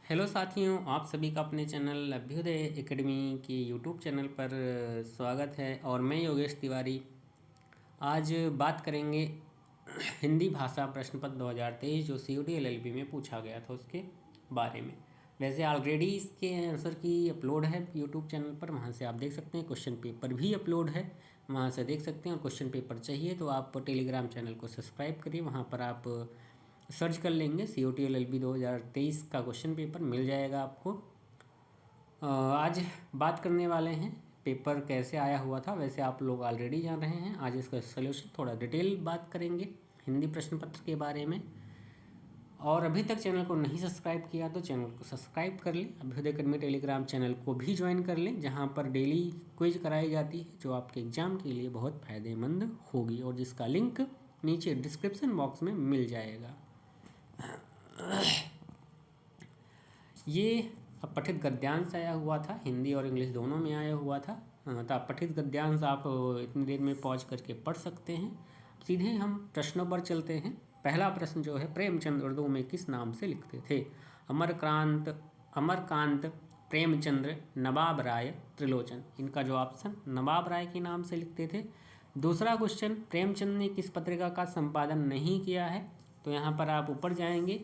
Hello साथियों, आप सभी का अपने चैनल अभ्युदय एकेडमी के यूट्यूब चैनल पर स्वागत है। और मैं योगेश तिवारी। आज बात करेंगे हिंदी भाषा प्रश्न पत्र 2023 जो COT LLB में पूछा गया था उसके बारे में। वैसे ऑलरेडी इसके आंसर की अपलोड है यूट्यूब चैनल पर, वहाँ से आप देख सकते हैं। क्वेश्चन पेपर भी अपलोड है, वहाँ से देख सकते हैं। और क्वेश्चन पेपर चाहिए तो आप टेलीग्राम चैनल को सब्सक्राइब करिए, वहाँ पर आप सर्च कर लेंगे COT LLB 2023 का क्वेश्चन पेपर मिल जाएगा आपको। आज बात करने वाले हैं पेपर कैसे आया हुआ था। वैसे आप लोग ऑलरेडी जान रहे हैं, आज इसका सॉल्यूशन थोड़ा डिटेल बात करेंगे हिंदी प्रश्न पत्र के बारे में। और अभी तक चैनल को नहीं सब्सक्राइब किया तो चैनल को सब्सक्राइब कर लें। अभ्युदय एकेडमी टेलीग्राम चैनल को भी ज्वाइन कर लें, जहां पर डेली क्विज कराई जाती है जो आपके एग्ज़ाम के लिए बहुत फ़ायदेमंद होगी और जिसका लिंक नीचे डिस्क्रिप्शन बॉक्स में मिल जाएगा। ये पठित गद्यांश आया हुआ था, हिंदी और इंग्लिश दोनों में आया हुआ था। तो पठित गद्यांश आप इतनी देर में पॉज करके पढ़ सकते हैं। सीधे हम प्रश्नों पर चलते हैं। पहला प्रश्न जो है, प्रेमचंद उर्दू में किस नाम से लिखते थे? अमरकांत, प्रेमचंद्र, नवाब राय, त्रिलोचन। इनका जो ऑप्शन नवाब राय के नाम से लिखते थे। दूसरा क्वेश्चन, प्रेमचंद ने किस पत्रिका का संपादन नहीं किया है? तो यहाँ पर आप ऊपर जाएंगे,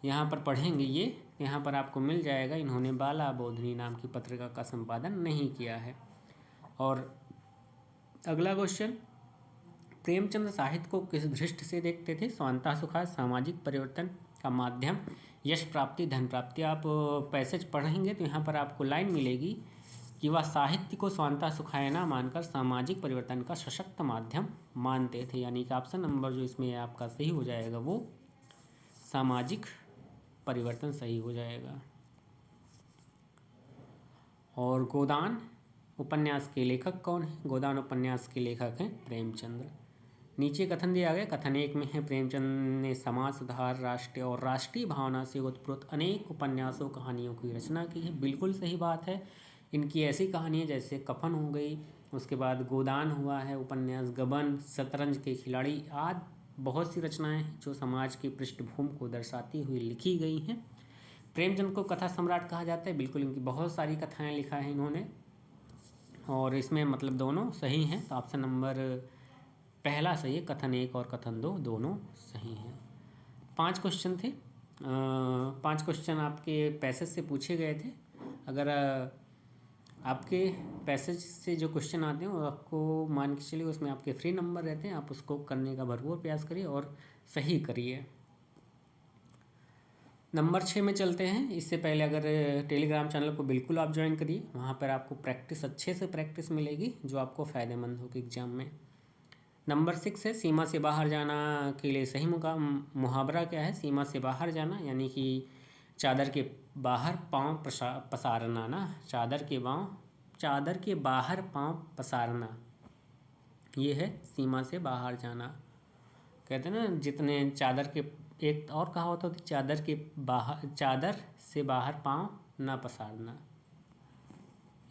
यहाँ पर पढ़ेंगे ये, यहाँ पर आपको मिल जाएगा इन्होंने बाला बोधनी नाम की पत्रिका का संपादन नहीं किया है। और अगला क्वेश्चन, प्रेमचंद साहित्य को किस दृष्टि से देखते थे? स्वांतः सुखाय, सामाजिक परिवर्तन का माध्यम, यश प्राप्ति, धन प्राप्ति। आप पैसेज पढ़ेंगे तो यहाँ पर आपको लाइन मिलेगी कि वह साहित्य को स्वांतः सुखाय ना मानकर सामाजिक परिवर्तन का सशक्त माध्यम मानते थे। यानी कि ऑप्शन नंबर जो इसमें आपका सही हो जाएगा वो सामाजिक परिवर्तन सही हो जाएगा। और गोदान उपन्यास के लेखक कौन है? गोदान उपन्यास के लेखक हैं प्रेमचंद्र। नीचे कथन दिया गया, कथन 1 में है, प्रेमचंद ने समाज सुधार, राष्ट्रीय और राष्ट्रीय भावना से उत्प्रोत अनेक उपन्यासों कहानियों की रचना की है। बिल्कुल सही बात है। इनकी ऐसी कहानियाँ जैसे कफन हो गई, उसके बाद गोदान हुआ है उपन्यास, गबन, शतरंज के खिलाड़ी आदि बहुत सी रचनाएं जो समाज की पृष्ठभूमि को दर्शाती हुई लिखी गई हैं। प्रेमचंद को कथा सम्राट कहा जाता है। बिल्कुल, इनकी बहुत सारी कथाएं लिखा है इन्होंने, और इसमें मतलब दोनों सही हैं। तो ऑप्शन नंबर पहला सही है, कथन 1 और कथन 2 दोनों सही हैं। 5 क्वेश्चन थे। 5 क्वेश्चन आपके पैसेज से पूछे गए थे। अगर आपके पैसेज से जो क्वेश्चन आते हैं वो आपको मान के चलिए उसमें आपके फ्री नंबर रहते हैं, आप उसको करने का भरपूर प्रयास करिए और सही करिए। नंबर 6 में चलते हैं। इससे पहले अगर टेलीग्राम चैनल को बिल्कुल आप ज्वाइन करिए, वहाँ पर आपको प्रैक्टिस अच्छे से प्रैक्टिस मिलेगी जो आपको फ़ायदेमंद होगी एग्जाम में। नंबर 6 है, सीमा से बाहर जाना के लिए सही मुहावरा क्या है? सीमा से बाहर जाना यानी कि चादर के बाहर पाँव पसारना ना, चादर के बाहर पाँव पसारना, ये है सीमा से बाहर जाना। कहते हैं ना, जितने चादर के, एक और कहावत होती, चादर से बाहर पाँव ना पसारना,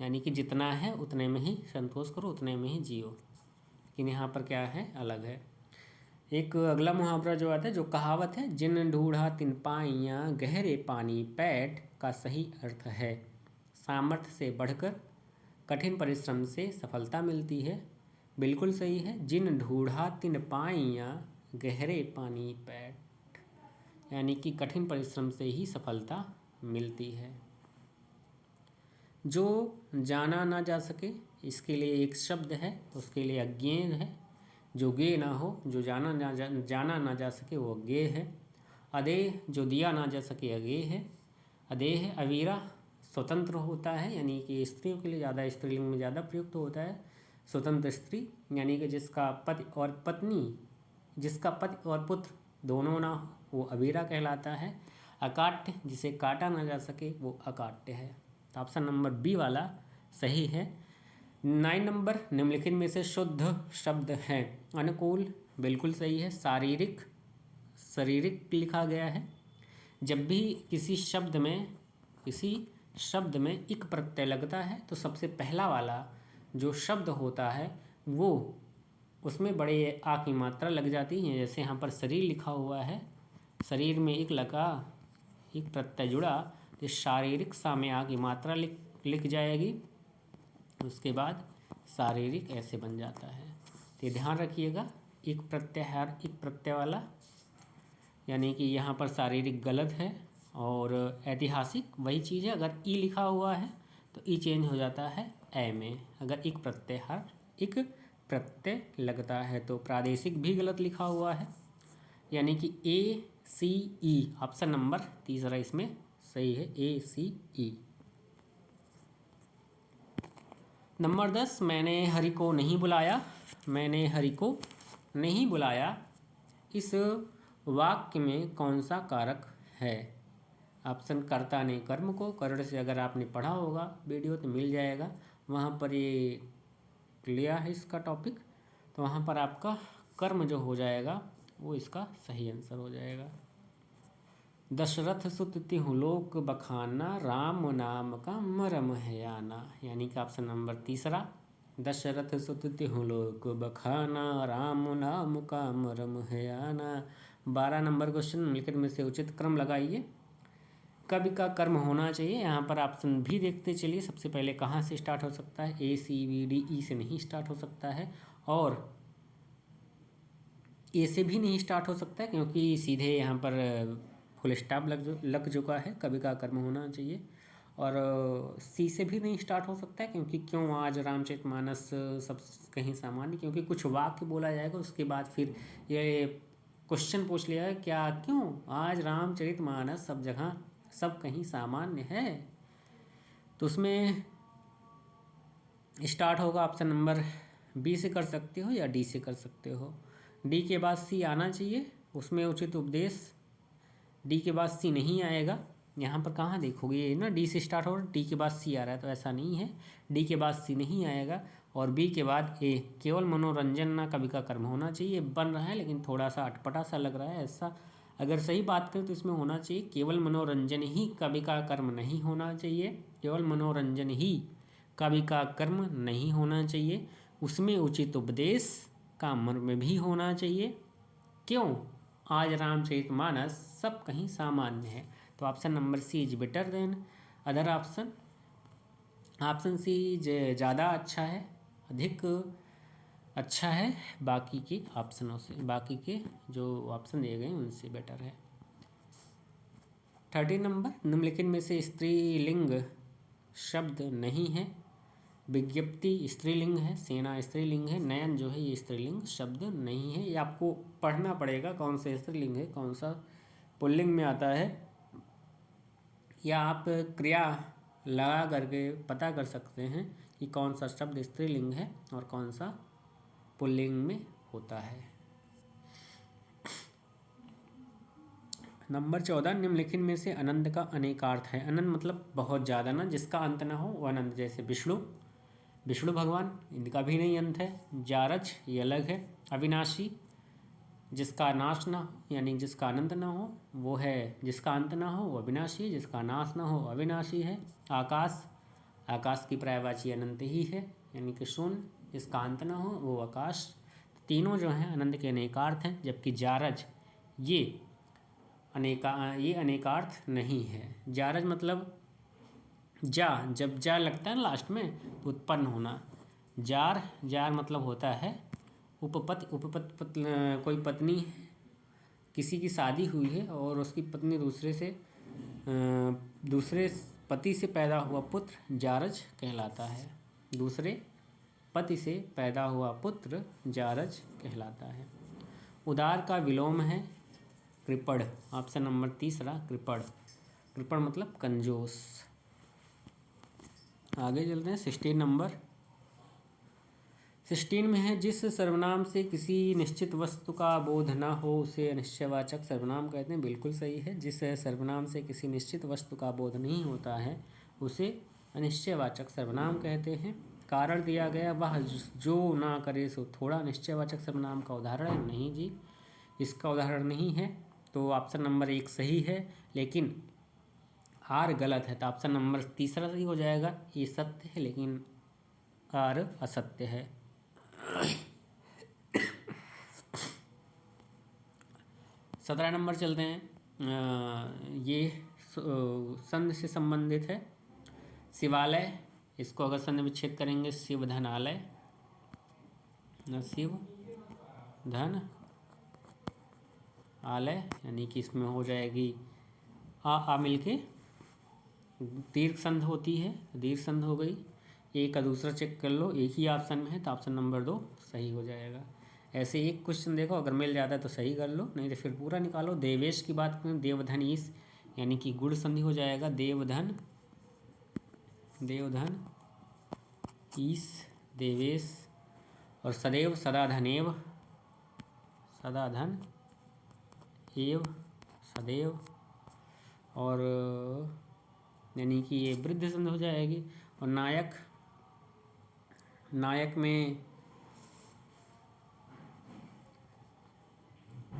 यानी कि जितना है उतने में ही संतोष करो, उतने में ही जियो। लेकिन यहाँ पर क्या है, अलग है। एक अगला मुहावरा जो आता है, जो कहावत है, जिन ढूढ़ा तिन पाइयाँ गहरे पानी पैठ, का सही अर्थ है सामर्थ्य से बढ़कर कठिन परिश्रम से सफलता मिलती है। बिल्कुल सही है। जिन ढूढ़ा तिन पाइयाँ गहरे पानी पैठ, यानी कि कठिन परिश्रम से ही सफलता मिलती है। जो जाना ना जा सके, इसके लिए एक शब्द है, उसके लिए अज्ञेय है। जो ज्ञेय ना हो, जो जाना ना जा सके वो अज्ञेय है। अदेह, जो दिया ना जा सके अज्ञेय है। अदेह अवीरा स्वतंत्र होता है, यानी कि स्त्रियों के लिए ज़्यादा, स्त्रीलिंग में ज़्यादा प्रयुक्त होता है। स्वतंत्र स्त्री यानी कि जिसका पति और पुत्र दोनों ना हो, वो अवीरा कहलाता है। अकाट्य, जिसे काटा ना जा सके वो अकाट्य है। तो ऑप्शन नंबर बी वाला सही है। 9 नंबर, निम्नलिखित में से शुद्ध शब्द है? अनुकूल बिल्कुल सही है। शारीरिक लिखा गया है। जब भी किसी शब्द में इक प्रत्यय लगता है तो सबसे पहला वाला जो शब्द होता है वो, उसमें बड़े आ की मात्रा लग जाती है। जैसे यहाँ पर शरीर लिखा हुआ है, शरीर में इक लगा, इक प्रत्यय जुड़ा, तो इस शारीरिक सा में आ की मात्रा लिख जाएगी, उसके बाद शारीरिक ऐसे बन जाता है। तो ध्यान रखिएगा, एक प्रत्याहार एक प्रत्यय वाला, यानी कि यहाँ पर शारीरिक गलत है और ऐतिहासिक वही चीज़ है। अगर ई लिखा हुआ है तो ई चेंज हो जाता है ए में, अगर एक प्रत्याहार एक प्रत्यय लगता है। तो प्रादेशिक भी गलत लिखा हुआ है, यानी कि ACE ऑप्शन नंबर तीसरा इसमें सही है, ACE। नंबर 10, मैंने हरि को नहीं बुलाया। मैंने हरि को नहीं बुलाया, इस वाक्य में कौन सा कारक है? ऑप्शन कर्ता ने कर्म को, करण से अगर आपने पढ़ा होगा वीडियो तो मिल जाएगा, वहाँ पर ये लिया है इसका टॉपिक। तो वहाँ पर आपका कर्म जो हो जाएगा वो इसका सही आंसर हो जाएगा। दशरथ सुत तिहु लोक बखाना, राम नाम का मरम है आना, यानी कि ऑप्शन नंबर तीसरा, दशरथ सुत तिहु लोक बखाना, राम नाम का मरम है आना। 12 नंबर क्वेश्चन, निम्नलिखित में से उचित क्रम लगाइए। कवि का कर्म होना चाहिए, यहाँ पर ऑप्शन भी देखते चलिए। सबसे पहले कहाँ से स्टार्ट हो सकता है? ACBDE से नहीं स्टार्ट हो सकता है, और ए से भी नहीं स्टार्ट हो सकता है, क्योंकि सीधे यहाँ पर फुल स्टॉप लग चुका है। कवि का कर्म होना चाहिए। और सी से भी नहीं स्टार्ट हो सकता है, क्योंकि क्यों आज रामचरितमानस सब कहीं सामान्य, क्योंकि कुछ वाक्य बोला जाएगा उसके बाद फिर ये क्वेश्चन पूछ लिया है क्या, क्यों आज रामचरितमानस सब जगह सब कहीं सामान्य है। तो उसमें स्टार्ट होगा ऑप्शन नंबर बी से कर सकते हो या डी से कर सकते हो। डी के बाद सी आना चाहिए, उसमें उचित उपदेश। डी के बाद सी नहीं आएगा, यहाँ पर कहाँ देखोगे, ये ना डी से स्टार्ट हो रहा है, डी के बाद सी आ रहा है, तो ऐसा नहीं है, डी के बाद सी नहीं आएगा। और बी के बाद ए, केवल मनोरंजन ना कवि का कर्म होना चाहिए। बन रहा है लेकिन थोड़ा सा अटपटा सा लग रहा है, ऐसा अगर सही बात करें तो इसमें होना चाहिए केवल मनोरंजन ही कवि का कर्म नहीं होना चाहिए, केवल मनोरंजन ही कवि का कर्म नहीं होना चाहिए, उसमें उचित उपदेश का मर्म भी होना चाहिए। क्यों आज रामचरितमानस सब कहीं सामान्य है। तो option number C is better than other option. Option C ज़्यादा अच्छा है, अधिक अच्छा है बाकी के ऑप्शनों से, बाकी के जो ऑप्शन दिए गए उनसे बेटर है। 13 नंबर, निम्नलिखित में से स्त्रीलिंग शब्द नहीं है। विज्ञप्ति स्त्रीलिंग है, सेना स्त्रीलिंग है, नयन जो है ये स्त्रीलिंग शब्द नहीं है। ये आपको पढ़ना पड़ेगा कौन सा स्त्रीलिंग है कौन सा पुल्लिंग में आता है, या आप क्रिया लगा करके पता कर सकते हैं कि कौन सा शब्द स्त्रीलिंग है और कौन सा पुल्लिंग में होता है। नंबर 14, निम्नलिखित में से अनंत का अनेकार्थ है। अनंत मतलब बहुत ज़्यादा ना, जिसका अंत ना हो वो अनंत, जैसे विष्णु भगवान, इनका भी नहीं अंत है। जारज ये अलग है। अविनाशी जिसका नाश ना हो, यानी जिसका अनंत ना हो वो है, जिसका अंत ना हो वो अविनाशी, जिसका नाश ना हो अविनाशी है। आकाश की पर्यायवाची अनंत ही है, यानी कि शून्य, जिसका अंत ना हो वो आकाश। तीनों जो हैं अनंत के अनेकार्थ हैं, जबकि जारज ये अनेकार्थ नहीं है। जारज मतलब जब जा लगता है ना लास्ट में तो उत्पन्न होना। जार मतलब होता है उपपत्ति कोई पत्नी है, किसी की शादी हुई है और उसकी पत्नी दूसरे पति से पैदा हुआ पुत्र जारज कहलाता है। दूसरे पति से पैदा हुआ पुत्र जारज कहलाता है। उदार का विलोम है कृपण, ऑप्शन नंबर तीसरा कृपण मतलब कंजूस। आगे चलते हैं 16 नंबर। 16 में है, जिस सर्वनाम से किसी निश्चित वस्तु का बोध न हो उसे अनिश्चयवाचक सर्वनाम कहते हैं। बिल्कुल सही है, जिस सर्वनाम से किसी निश्चित वस्तु का बोध नहीं होता है उसे अनिश्चयवाचक सर्वनाम कहते हैं। कारण दिया गया, वह जो ना करे सो थोड़ा निश्चयवाचक सर्वनाम का उदाहरण है। नहीं जी, इसका उदाहरण नहीं है, तो ऑप्शन नंबर 1 सही है, लेकिन आर गलत है। तो ऑप्शन नंबर तीसरा सही हो जाएगा, ये सत्य है लेकिन आर असत्य है। 17 नंबर चलते हैं। ये संध से संबंधित है। शिवालय, इसको अगर संध विच्छेद करेंगे शिव धनालय, न शिव धन आलय, यानी कि इसमें हो जाएगी आ मिलके दीर्घ संध होती है, दीर्घ संध हो गई। एक का दूसरा चेक कर लो, एक ही ऑप्शन में है तो ऑप्शन नंबर 2 सही हो जाएगा। ऐसे एक क्वेश्चन देखो, अगर मिल जाता है तो सही कर लो, नहीं तो फिर पूरा निकालो। देवेश की बात करें, देवधन ईश, यानी कि गुण संधि हो जाएगा। देवधन, देवधन ईश, देवेश। और सदैव, सदा धनेव, सदा धन एव, सदैव। और यानी कि ये वृद्ध संधि हो जाएगी। और नायक, नायक में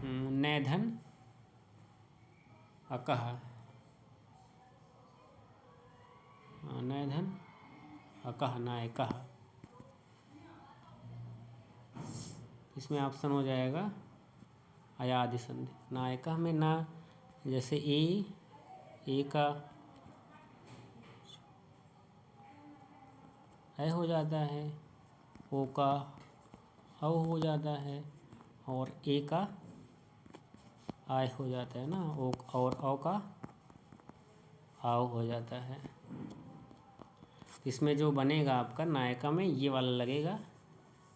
नैधन अकह, नैधन अकह, नायकः। इसमें ऑप्शन हो जाएगा अयादि संधि। नायकः में ना, जैसे ए का ए हो जाता है, ओ का औ हो जाता है, और ए का आय हो जाता है ना, ओ और औ का आओ हो जाता है। इसमें जो बनेगा आपका नायका में ये वाला लगेगा,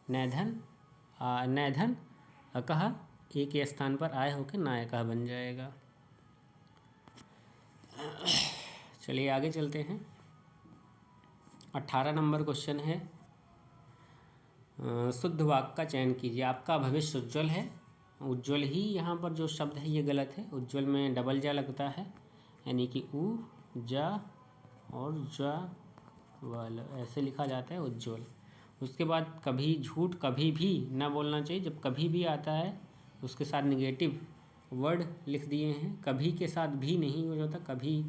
नैधन, नैधन अकह, ए के स्थान पर आय होकर नायका बन जाएगा। चलिए आगे चलते हैं। 18 नंबर क्वेश्चन है, शुद्ध वाक्य का चयन कीजिए। आपका भविष्य उज्ज्वल है। उज्ज्वल ही यहाँ पर जो शब्द है ये गलत है। उज्ज्वल में डबल जा लगता है, यानी कि उ जा और जा वाल ऐसे लिखा जाता है उज्ज्वल। उसके बाद कभी, झूठ कभी भी ना बोलना चाहिए। जब कभी भी आता है उसके साथ निगेटिव वर्ड लिख दिए हैं। कभी के साथ भी नहीं हो जाता, कभी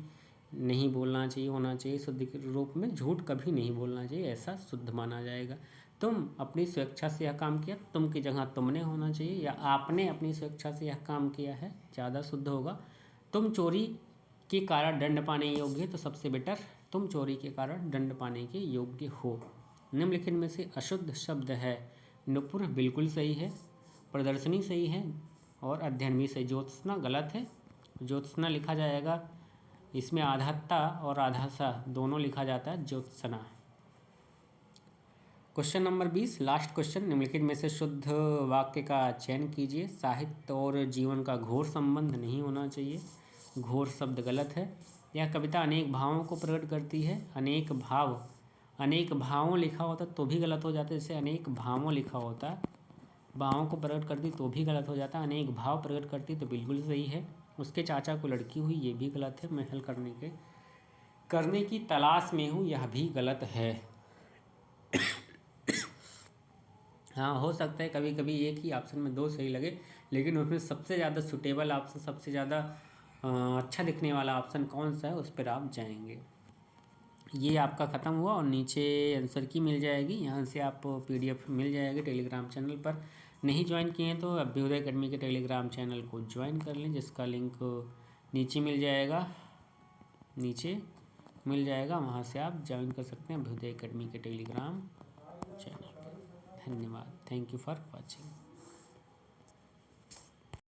नहीं बोलना चाहिए, होना चाहिए शुद्ध के रूप में। झूठ कभी नहीं बोलना चाहिए, ऐसा शुद्ध माना जाएगा। तुम अपनी स्वेच्छा से यह काम किया, तुम की जगह तुमने होना चाहिए, या आपने अपनी स्वेच्छा से यह काम किया है, ज़्यादा शुद्ध होगा। तुम चोरी के कारण दंड पाने योग्य है, तो सबसे बेटर तुम चोरी के कारण दंड पाने के योग्य हो। निम्नलिखित में से अशुद्ध शब्द है। नुपुर बिल्कुल सही है, प्रदर्शनी सही है, और अध्ययन भी सही। ज्योत्सना गलत है, ज्योत्सना लिखा जाएगा, इसमें आधाता और आधासा दोनों लिखा जाता है Jyotsna. Question number 20, last question. निम्नलिखित में से शुद्ध वाक्य का चयन कीजिए। साहित्य और जीवन का घोर संबंध नहीं होना चाहिए, घोर शब्द गलत है। यह कविता अनेक भावों को प्रकट करती है। अनेक भाव, अनेक भावों लिखा होता तो भी गलत हो जाता है। जैसे अनेक भावों लिखा होता, भावों को प्रकट करती तो भी गलत हो जाता। अनेक भाव प्रकट करती तो बिल्कुल सही है। उसके चाचा को लड़की हुई, ये भी गलत है। महल करने की तलाश में हूँ, यह भी गलत है। हाँ, हो सकता है कभी कभी एक ही ऑप्शन में 2 सही लगे, लेकिन उसमें सबसे ज़्यादा सूटेबल ऑप्शन, सबसे ज़्यादा अच्छा दिखने वाला ऑप्शन कौन सा है, उस पर आप जाएंगे। ये आपका ख़त्म हुआ, और नीचे आंसर की मिल जाएगी, यहाँ से आप PDF मिल जाएगी टेलीग्राम चैनल पर। नहीं ज्वाइन किए हैं तो अभ्युदय अकेडमी के टेलीग्राम चैनल को ज्वाइन कर लें, जिसका लिंक नीचे मिल जाएगा, नीचे मिल जाएगा, वहाँ से आप ज्वाइन कर सकते हैं अभ्युदय अकेडमी के टेलीग्राम चैनल पर। धन्यवाद, थैंक यू फॉर वॉचिंग।